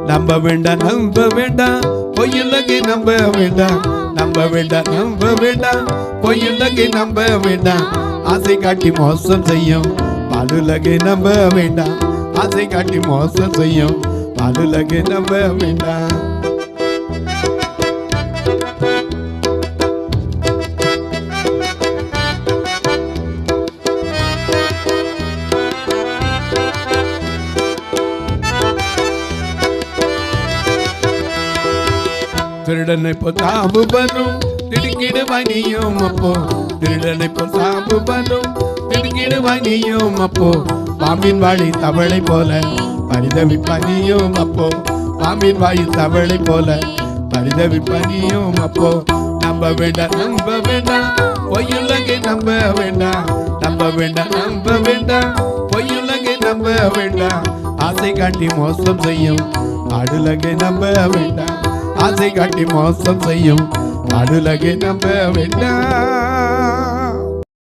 நம்ப வேண்டாம் நம்ப வேண்டாம் பொய்யுலகை நம்ப வேண்டாம். நம்ப வேண்டாம் நம்ப வேண்டாம் பொய்யுலகை நம்ப வேண்டாம். ஆசை காட்டி மோசம் செய்யும் பாலுலகை நம்ப வேண்டாம். ஆசை காட்டி மோசம் செய்யும் பாலுலகை நம்ப வேண்டாம். திருடனை போ சாம்பு வரும் திடுக்கிடுவாய் நீயும் அப்போ. திருடனை போ சாம்பு வரும் திடுக்கிடுவாய் நீயும் அப்போ. பாம்பின் வாழி தவளை போல பரிதவிப்பனியும் அப்போ. பாம்பின் வாயு தவளை போல பரிதவிப்பனியும் அப்போ. நம்ப வேண்டாம் நம்ப வேண்டாம் பொய்யுலகை நம்ப வேண்டாம். நம்ப வேண்டாம் நம்ப வேண்டாம் பொய்யுலகை நம்ப வேண்டாம். ஆசை காட்டி மோசம் செய்யும் ஆடுலகை நம்ப வேண்டாம். ஆசை காட்டி மோசம் செய்யும் ஆடுலகை நம்ப வேண்டாம்.